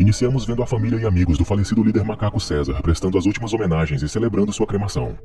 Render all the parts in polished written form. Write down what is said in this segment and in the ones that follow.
Iniciamos vendo a família e amigos do falecido líder macaco César prestando as últimas homenagens e celebrando sua cremação.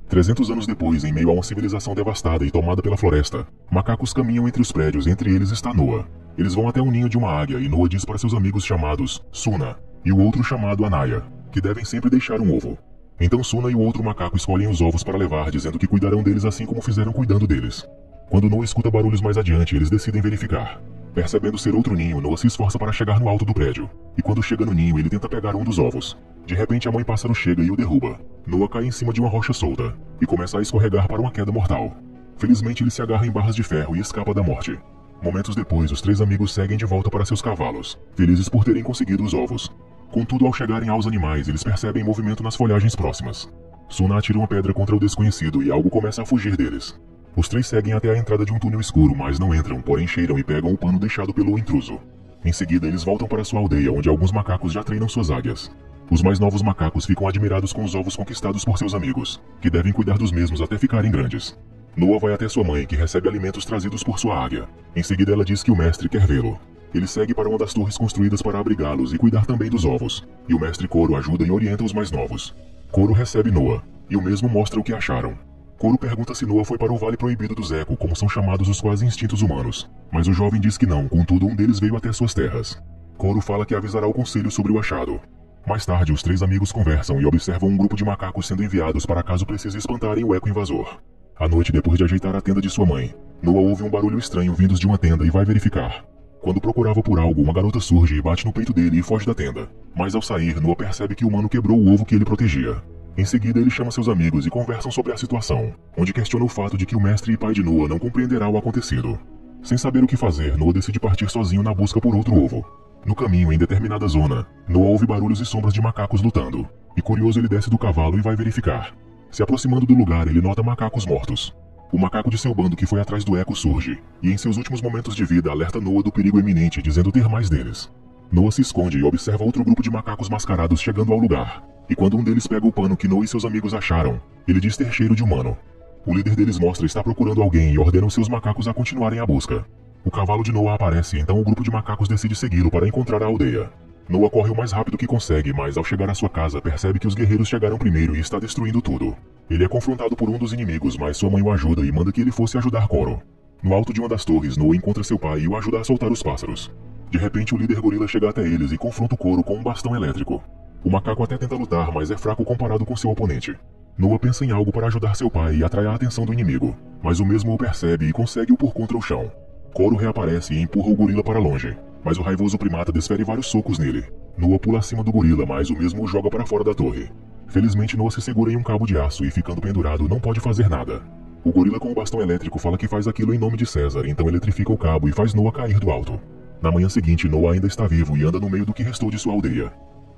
300 anos depois, em meio a uma civilização devastada e tomada pela floresta, macacos caminham entre os prédios, entre eles está Noah. Eles vão até o ninho de uma águia e Noah diz para seus amigos chamados Suna e o outro chamado Anaya, que devem sempre deixar um ovo. Então Suna e o outro macaco escolhem os ovos para levar, dizendo que cuidarão deles assim como fizeram cuidando deles. Quando Noah escuta barulhos mais adiante, eles decidem verificar. Percebendo ser outro ninho, Noah se esforça para chegar no alto do prédio. E quando chega no ninho, ele tenta pegar um dos ovos. De repente, a mãe pássaro chega e o derruba. Noah cai em cima de uma rocha solta e começa a escorregar para uma queda mortal. Felizmente, ele se agarra em barras de ferro e escapa da morte. Momentos depois, os três amigos seguem de volta para seus cavalos, felizes por terem conseguido os ovos. Contudo, ao chegarem aos animais, eles percebem movimento nas folhagens próximas. Suna atira uma pedra contra o desconhecido e algo começa a fugir deles. Os três seguem até a entrada de um túnel escuro, mas não entram, porém cheiram e pegam o pano deixado pelo intruso. Em seguida, eles voltam para sua aldeia, onde alguns macacos já treinam suas águias. Os mais novos macacos ficam admirados com os ovos conquistados por seus amigos, que devem cuidar dos mesmos até ficarem grandes. Noah vai até sua mãe, que recebe alimentos trazidos por sua águia. Em seguida, ela diz que o mestre quer vê-lo. Ele segue para uma das torres construídas para abrigá-los e cuidar também dos ovos, e o mestre Koro ajuda e orienta os mais novos. Koro recebe Noah, e o mesmo mostra o que acharam. Koro pergunta se Noah foi para o Vale Proibido do Eco, como são chamados os quase instintos humanos, mas o jovem diz que não, contudo um deles veio até suas terras. Koro fala que avisará o conselho sobre o achado. Mais tarde, os três amigos conversam e observam um grupo de macacos sendo enviados para caso precise espantarem o eco invasor. À noite, depois de ajeitar a tenda de sua mãe, Noah ouve um barulho estranho vindos de uma tenda e vai verificar. Quando procurava por algo, uma garota surge e bate no peito dele e foge da tenda. Mas ao sair, Noah percebe que o humano quebrou o ovo que ele protegia. Em seguida, ele chama seus amigos e conversam sobre a situação, onde questiona o fato de que o mestre e pai de Noah não compreenderá o acontecido. Sem saber o que fazer, Noah decide partir sozinho na busca por outro ovo. No caminho, em determinada zona, Noah ouve barulhos e sombras de macacos lutando, e curioso ele desce do cavalo e vai verificar. Se aproximando do lugar, ele nota macacos mortos. O macaco de seu bando que foi atrás do eco surge, e em seus últimos momentos de vida alerta Noah do perigo iminente, dizendo ter mais deles. Noah se esconde e observa outro grupo de macacos mascarados chegando ao lugar. E quando um deles pega o pano que Noah e seus amigos acharam, ele diz ter cheiro de humano. O líder deles mostra estar procurando alguém e ordena os seus macacos a continuarem a busca. O cavalo de Noah aparece, então o grupo de macacos decide segui-lo para encontrar a aldeia. Noah corre o mais rápido que consegue, mas ao chegar à sua casa percebe que os guerreiros chegaram primeiro e está destruindo tudo. Ele é confrontado por um dos inimigos, mas sua mãe o ajuda e manda que ele fosse ajudar Koro. No alto de uma das torres, Noah encontra seu pai e o ajuda a soltar os pássaros. De repente, o líder gorila chega até eles e confronta o Koro com um bastão elétrico. O macaco até tenta lutar, mas é fraco comparado com seu oponente. Noah pensa em algo para ajudar seu pai e atrai a atenção do inimigo, mas o mesmo o percebe e consegue o pôr contra o chão. Koro reaparece e empurra o gorila para longe, mas o raivoso primata desfere vários socos nele. Noah pula acima do gorila, mas o mesmo o joga para fora da torre. Felizmente, Noah se segura em um cabo de aço e, ficando pendurado, não pode fazer nada. O gorila com o bastão elétrico fala que faz aquilo em nome de César, então eletrifica o cabo e faz Noah cair do alto. Na manhã seguinte, Noah ainda está vivo e anda no meio do que restou de sua aldeia.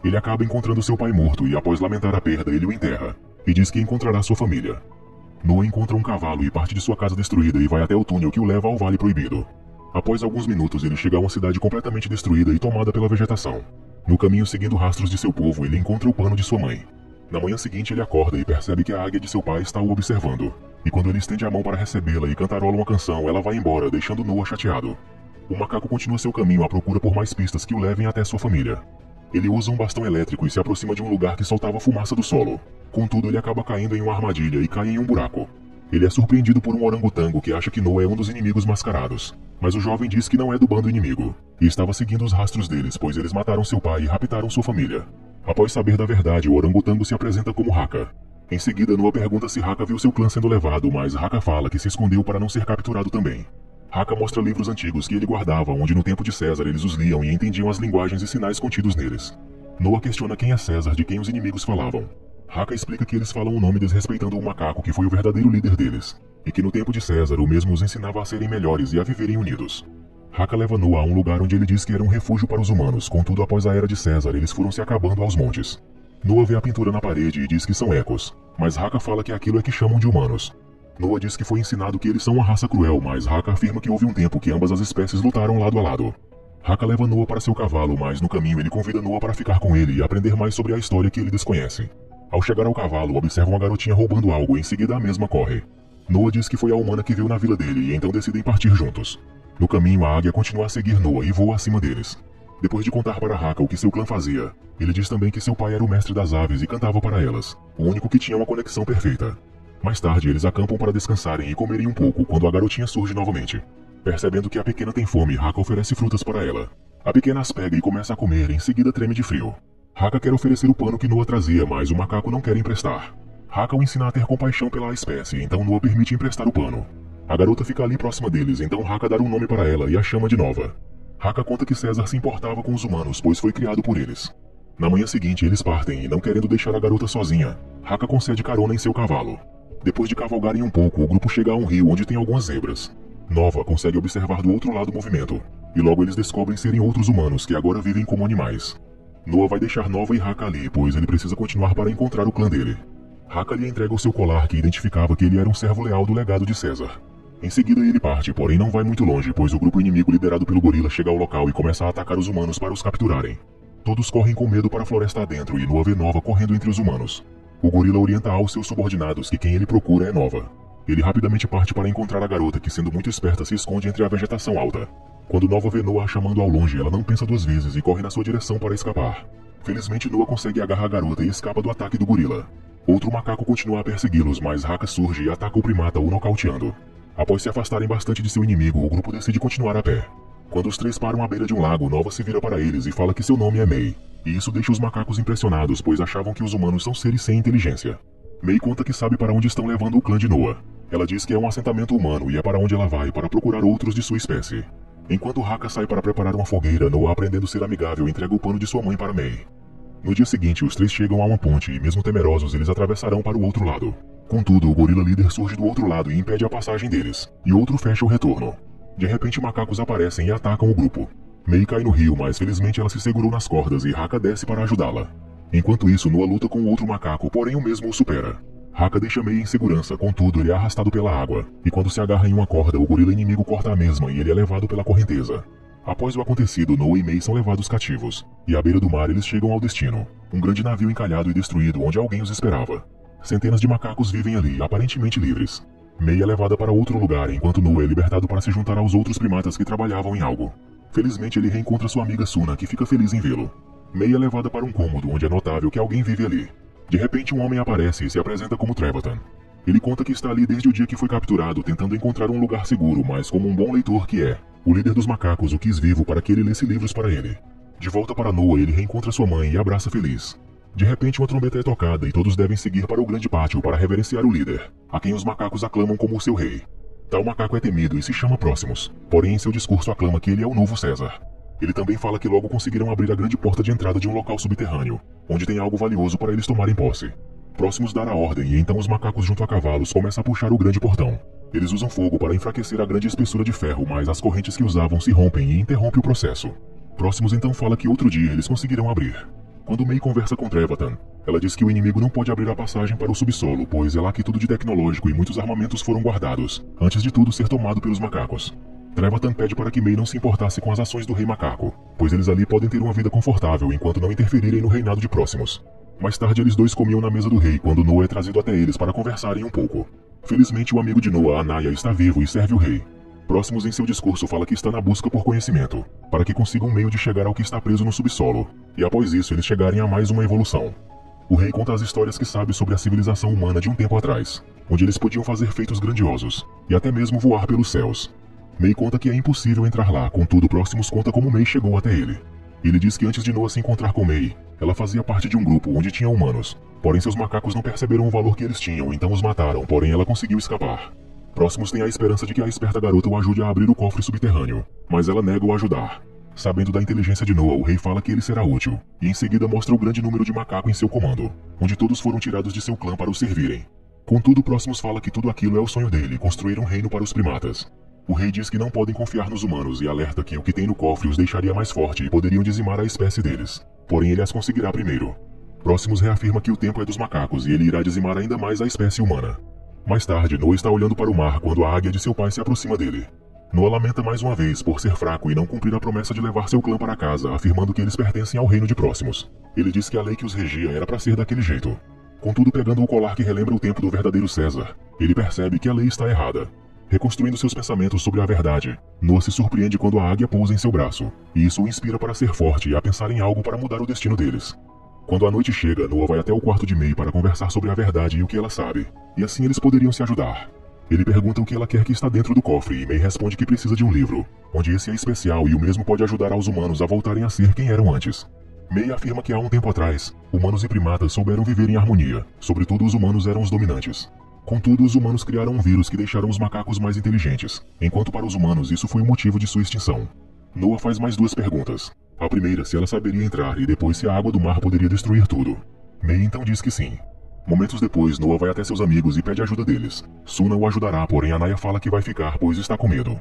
Ele acaba encontrando seu pai morto e, após lamentar a perda, ele o enterra, e diz que encontrará sua família. Noah encontra um cavalo e parte de sua casa destruída e vai até o túnel que o leva ao Vale Proibido. Após alguns minutos, ele chega a uma cidade completamente destruída e tomada pela vegetação. No caminho, seguindo rastros de seu povo, ele encontra o pano de sua mãe. Na manhã seguinte, ele acorda e percebe que a águia de seu pai está o observando. E quando ele estende a mão para recebê-la e cantarola uma canção, ela vai embora, deixando Noah chateado. O macaco continua seu caminho à procura por mais pistas que o levem até sua família. Ele usa um bastão elétrico e se aproxima de um lugar que soltava fumaça do solo. Contudo, ele acaba caindo em uma armadilha e cai em um buraco. Ele é surpreendido por um orangotango que acha que Noah é um dos inimigos mascarados. Mas o jovem diz que não é do bando inimigo, e estava seguindo os rastros deles, pois eles mataram seu pai e raptaram sua família. Após saber da verdade, o orangotango se apresenta como Haka. Em seguida, Noah pergunta se Haka viu seu clã sendo levado, mas Haka fala que se escondeu para não ser capturado também. Haka mostra livros antigos que ele guardava, onde no tempo de César eles os liam e entendiam as linguagens e sinais contidos neles. Noah questiona quem é César, de quem os inimigos falavam. Haka explica que eles falam o nome desrespeitando o macaco que foi o verdadeiro líder deles, e que no tempo de César o mesmo os ensinava a serem melhores e a viverem unidos. Haka leva Noah a um lugar onde ele diz que era um refúgio para os humanos, contudo após a era de César eles foram se acabando aos montes. Noah vê a pintura na parede e diz que são ecos, mas Haka fala que aquilo é que chamam de humanos. Noah diz que foi ensinado que eles são uma raça cruel, mas Haka afirma que houve um tempo que ambas as espécies lutaram lado a lado. Haka leva Noah para seu cavalo, mas no caminho ele convida Noah para ficar com ele e aprender mais sobre a história que ele desconhece. Ao chegar ao cavalo, observa uma garotinha roubando algo e em seguida a mesma corre. Noah diz que foi a humana que veio na vila dele e então decidem partir juntos. No caminho, a águia continua a seguir Noah e voa acima deles. Depois de contar para Haka o que seu clã fazia, ele diz também que seu pai era o mestre das aves e cantava para elas, o único que tinha uma conexão perfeita. Mais tarde, eles acampam para descansarem e comerem um pouco quando a garotinha surge novamente. Percebendo que a pequena tem fome, Haka oferece frutas para ela. A pequena as pega e começa a comer, em seguida treme de frio. Haka quer oferecer o pano que Noa trazia, mas o macaco não quer emprestar. Haka o ensina a ter compaixão pela espécie, então Noa permite emprestar o pano. A garota fica ali próxima deles, então Haka dá um nome para ela e a chama de Nova. Haka conta que César se importava com os humanos, pois foi criado por eles. Na manhã seguinte, eles partem e, não querendo deixar a garota sozinha, Haka concede carona em seu cavalo. Depois de cavalgarem um pouco, o grupo chega a um rio onde tem algumas zebras. Nova consegue observar do outro lado o movimento, e logo eles descobrem serem outros humanos que agora vivem como animais. Noa vai deixar Nova e Haka ali, pois ele precisa continuar para encontrar o clã dele. Haka lhe entrega o seu colar que identificava que ele era um servo leal do legado de César. Em seguida ele parte, porém não vai muito longe, pois o grupo inimigo liderado pelo gorila chega ao local e começa a atacar os humanos para os capturarem. Todos correm com medo para a floresta adentro e Noa vê Nova correndo entre os humanos. O gorila orienta aos seus subordinados que quem ele procura é Nova. Ele rapidamente parte para encontrar a garota que, sendo muito esperta, se esconde entre a vegetação alta. Quando Nova vê Noa a chamando ao longe, ela não pensa duas vezes e corre na sua direção para escapar. Felizmente Noa consegue agarrar a garota e escapa do ataque do gorila. Outro macaco continua a persegui-los, mas Haka surge e ataca o primata, o nocauteando. Após se afastarem bastante de seu inimigo, o grupo decide continuar a pé. Quando os três param à beira de um lago, Nova se vira para eles e fala que seu nome é Mei. E isso deixa os macacos impressionados, pois achavam que os humanos são seres sem inteligência. Mei conta que sabe para onde estão levando o clã de Noa. Ela diz que é um assentamento humano e é para onde ela vai para procurar outros de sua espécie. Enquanto Haka sai para preparar uma fogueira, Noa, aprendendo a ser amigável, entrega o pano de sua mãe para Mei. No dia seguinte, os três chegam a uma ponte e, mesmo temerosos, eles atravessarão para o outro lado. Contudo, o gorila líder surge do outro lado e impede a passagem deles, e outro fecha o retorno. De repente, macacos aparecem e atacam o grupo. Mei cai no rio, mas felizmente ela se segurou nas cordas e Haka desce para ajudá-la. Enquanto isso, Noa luta com o outro macaco, porém o mesmo o supera. Haka deixa Mei em segurança, contudo ele é arrastado pela água, e quando se agarra em uma corda, o gorila inimigo corta a mesma e ele é levado pela correnteza. Após o acontecido, Noa e Mei são levados cativos, e à beira do mar eles chegam ao destino, um grande navio encalhado e destruído onde alguém os esperava. Centenas de macacos vivem ali, aparentemente livres. Mei é levada para outro lugar, enquanto Noa é libertado para se juntar aos outros primatas que trabalhavam em algo. Felizmente ele reencontra sua amiga Suna, que fica feliz em vê-lo. Mei é levada para um cômodo onde é notável que alguém vive ali. De repente um homem aparece e se apresenta como Trevathan. Ele conta que está ali desde o dia que foi capturado, tentando encontrar um lugar seguro, mas como um bom leitor que é, o líder dos macacos o quis vivo para que ele lesse livros para ele. De volta para Noa, ele reencontra sua mãe e abraça feliz. De repente uma trombeta é tocada e todos devem seguir para o grande pátio para reverenciar o líder, a quem os macacos aclamam como o seu rei. Tal macaco é temido e se chama Próximos, porém em seu discurso aclama que ele é o novo César. Ele também fala que logo conseguirão abrir a grande porta de entrada de um local subterrâneo, onde tem algo valioso para eles tomarem posse. Próximos dará a ordem e então os macacos junto a cavalos começam a puxar o grande portão. Eles usam fogo para enfraquecer a grande espessura de ferro, mas as correntes que usavam se rompem e interrompem o processo. Próximos então fala que outro dia eles conseguirão abrir. Quando Mei conversa com Trevathan, ela diz que o inimigo não pode abrir a passagem para o subsolo, pois é lá que tudo de tecnológico e muitos armamentos foram guardados, antes de tudo ser tomado pelos macacos. Trevathan pede para que Mei não se importasse com as ações do rei macaco, pois eles ali podem ter uma vida confortável enquanto não interferirem no reinado de Próximos. Mais tarde eles dois comiam na mesa do rei quando Noa é trazido até eles para conversarem um pouco. Felizmente o amigo de Noa, Anaya, está vivo e serve o rei. Próximos em seu discurso fala que está na busca por conhecimento, para que consiga um meio de chegar ao que está preso no subsolo, e após isso eles chegarem a mais uma evolução. O rei conta as histórias que sabe sobre a civilização humana de um tempo atrás, onde eles podiam fazer feitos grandiosos, e até mesmo voar pelos céus. Mei conta que é impossível entrar lá, contudo Próximos conta como Mei chegou até ele. Ele diz que antes de Noa se encontrar com Mei, ela fazia parte de um grupo onde tinha humanos, porém seus macacos não perceberam o valor que eles tinham, então os mataram, porém ela conseguiu escapar. Próximos tem a esperança de que a esperta garota o ajude a abrir o cofre subterrâneo, mas ela nega o ajudar. Sabendo da inteligência de Noa, o rei fala que ele será útil, e em seguida mostra o grande número de macacos em seu comando, onde todos foram tirados de seu clã para o servirem. Contudo, Próximos fala que tudo aquilo é o sonho dele, construir um reino para os primatas. O rei diz que não podem confiar nos humanos e alerta que o que tem no cofre os deixaria mais forte e poderiam dizimar a espécie deles, porém ele as conseguirá primeiro. Próximos reafirma que o tempo é dos macacos e ele irá dizimar ainda mais a espécie humana. Mais tarde, Noa está olhando para o mar quando a águia de seu pai se aproxima dele. Noa lamenta mais uma vez por ser fraco e não cumprir a promessa de levar seu clã para casa, afirmando que eles pertencem ao reino de Próximos. Ele diz que a lei que os regia era para ser daquele jeito. Contudo, pegando o colar que relembra o tempo do verdadeiro César, ele percebe que a lei está errada. Reconstruindo seus pensamentos sobre a verdade, Noah se surpreende quando a águia pousa em seu braço, e isso o inspira para ser forte e a pensar em algo para mudar o destino deles. Quando a noite chega, Noah vai até o quarto de May para conversar sobre a verdade e o que ela sabe, e assim eles poderiam se ajudar. Ele pergunta o que ela quer que está dentro do cofre e May responde que precisa de um livro, onde esse é especial e o mesmo pode ajudar aos humanos a voltarem a ser quem eram antes. May afirma que há um tempo atrás, humanos e primatas souberam viver em harmonia, sobretudo os humanos eram os dominantes. Contudo, os humanos criaram um vírus que deixaram os macacos mais inteligentes, enquanto para os humanos isso foi o motivo de sua extinção. Noah faz mais duas perguntas. A primeira, se ela saberia entrar, e depois se a água do mar poderia destruir tudo. May então diz que sim. Momentos depois, Noah vai até seus amigos e pede ajuda deles. Suna o ajudará, porém a Naya fala que vai ficar, pois está com medo.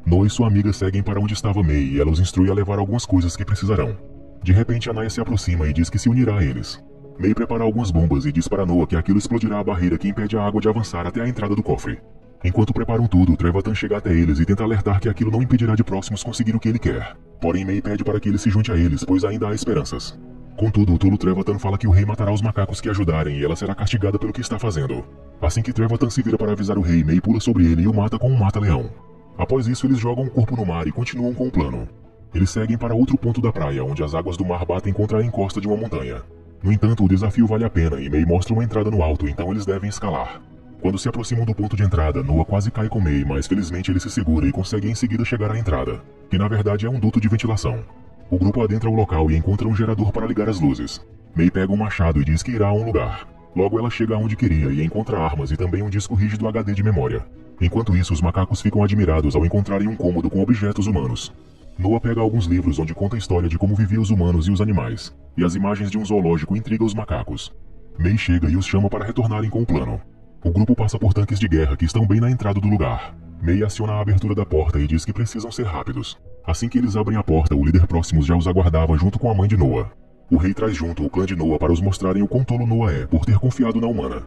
Noah e sua amiga seguem para onde estava May e ela os instrui a levar algumas coisas que precisarão. De repente, a Naya se aproxima e diz que se unirá a eles. May prepara algumas bombas e diz para Noah que aquilo explodirá a barreira que impede a água de avançar até a entrada do cofre. Enquanto preparam tudo, Trevathan chega até eles e tenta alertar que aquilo não impedirá de próximos conseguir o que ele quer. Porém, May pede para que ele se junte a eles, pois ainda há esperanças. Contudo, o tolo Trevathan fala que o rei matará os macacos que ajudarem e ela será castigada pelo que está fazendo. Assim que Trevathan se vira para avisar o rei, May pula sobre ele e o mata com um mata-leão. Após isso, eles jogam o corpo no mar e continuam com o plano. Eles seguem para outro ponto da praia, onde as águas do mar batem contra a encosta de uma montanha. No entanto, o desafio vale a pena e May mostra uma entrada no alto, então eles devem escalar. Quando se aproximam do ponto de entrada, Noah quase cai com May, mas felizmente ele se segura e consegue em seguida chegar à entrada, que na verdade é um duto de ventilação. O grupo adentra o local e encontra um gerador para ligar as luzes. May pega um machado e diz que irá a um lugar. Logo ela chega aonde queria e encontra armas e também um disco rígido HD de memória. Enquanto isso, os macacos ficam admirados ao encontrarem um cômodo com objetos humanos. Noah pega alguns livros onde conta a história de como viviam os humanos e os animais, e as imagens de um zoológico intrigam os macacos. May chega e os chama para retornarem com o plano. O grupo passa por tanques de guerra que estão bem na entrada do lugar. May aciona a abertura da porta e diz que precisam ser rápidos. Assim que eles abrem a porta, o líder Próximos já os aguardava junto com a mãe de Noah. O rei traz junto o clã de Noah para os mostrarem o quão tolo Noah é por ter confiado na humana.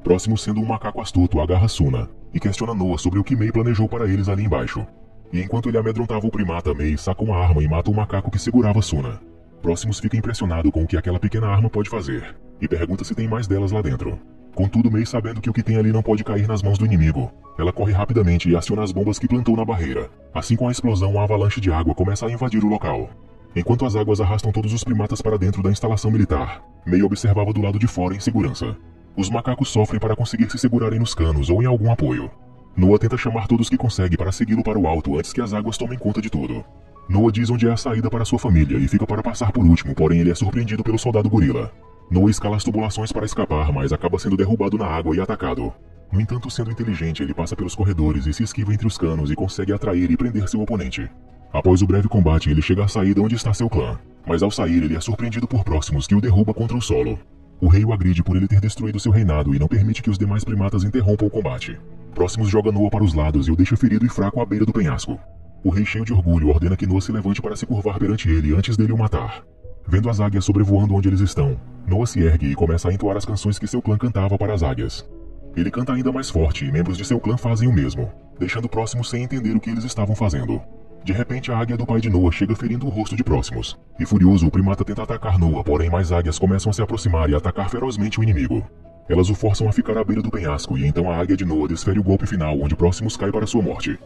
Próximos, sendo um macaco astuto, agarra Suna e questiona Noah sobre o que May planejou para eles ali embaixo. E enquanto ele amedrontava o primata, May saca uma arma e mata o macaco que segurava Suna. Próximos fica impressionado com o que aquela pequena arma pode fazer, e pergunta se tem mais delas lá dentro. Contudo, May, sabendo que o que tem ali não pode cair nas mãos do inimigo, ela corre rapidamente e aciona as bombas que plantou na barreira. Assim, com a explosão, uma avalanche de água começa a invadir o local. Enquanto as águas arrastam todos os primatas para dentro da instalação militar, May observava do lado de fora em segurança. Os macacos sofrem para conseguir se segurarem nos canos ou em algum apoio. Noah tenta chamar todos que consegue para segui-lo para o alto antes que as águas tomem conta de tudo. Noah diz onde é a saída para sua família e fica para passar por último, porém ele é surpreendido pelo soldado gorila. Noah escala as tubulações para escapar, mas acaba sendo derrubado na água e atacado. No entanto, sendo inteligente, ele passa pelos corredores e se esquiva entre os canos e consegue atrair e prender seu oponente. Após o breve combate, ele chega à saída onde está seu clã, mas ao sair ele é surpreendido por Próximos que o derruba contra o solo. O rei o agride por ele ter destruído seu reinado e não permite que os demais primatas interrompam o combate. Próximos joga Noah para os lados e o deixa ferido e fraco à beira do penhasco. O rei, cheio de orgulho, ordena que Noah se levante para se curvar perante ele antes dele o matar. Vendo as águias sobrevoando onde eles estão, Noah se ergue e começa a entoar as canções que seu clã cantava para as águias. Ele canta ainda mais forte e membros de seu clã fazem o mesmo, deixando Próximos sem entender o que eles estavam fazendo. De repente, a águia do pai de Noah chega ferindo o rosto de Próximos. E furioso, o primata tenta atacar Noah, porém mais águias começam a se aproximar e atacar ferozmente o inimigo. Elas o forçam a ficar à beira do penhasco e então a águia de Noah desfere o golpe final, onde Próximos cai para sua morte.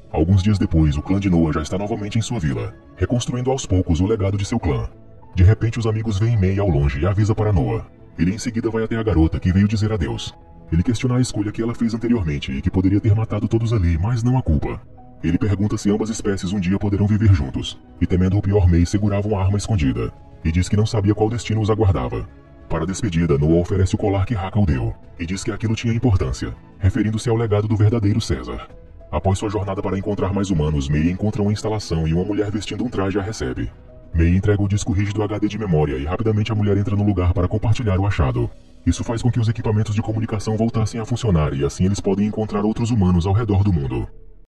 Alguns dias depois, o clã de Noah já está novamente em sua vila, reconstruindo aos poucos o legado de seu clã. De repente, os amigos veem May ao longe e avisa para Noah. Ele em seguida vai até a garota que veio dizer adeus. Ele questiona a escolha que ela fez anteriormente e que poderia ter matado todos ali, mas não a culpa. Ele pergunta se ambas espécies um dia poderão viver juntos, e temendo o pior, May segurava uma arma escondida, e diz que não sabia qual destino os aguardava. Para a despedida, Noah oferece o colar que Haka o deu, e diz que aquilo tinha importância, referindo-se ao legado do verdadeiro César. Após sua jornada para encontrar mais humanos, May encontra uma instalação e uma mulher vestindo um traje a recebe. May entrega o disco rígido HD de memória e rapidamente a mulher entra no lugar para compartilhar o achado. Isso faz com que os equipamentos de comunicação voltassem a funcionar e assim eles podem encontrar outros humanos ao redor do mundo.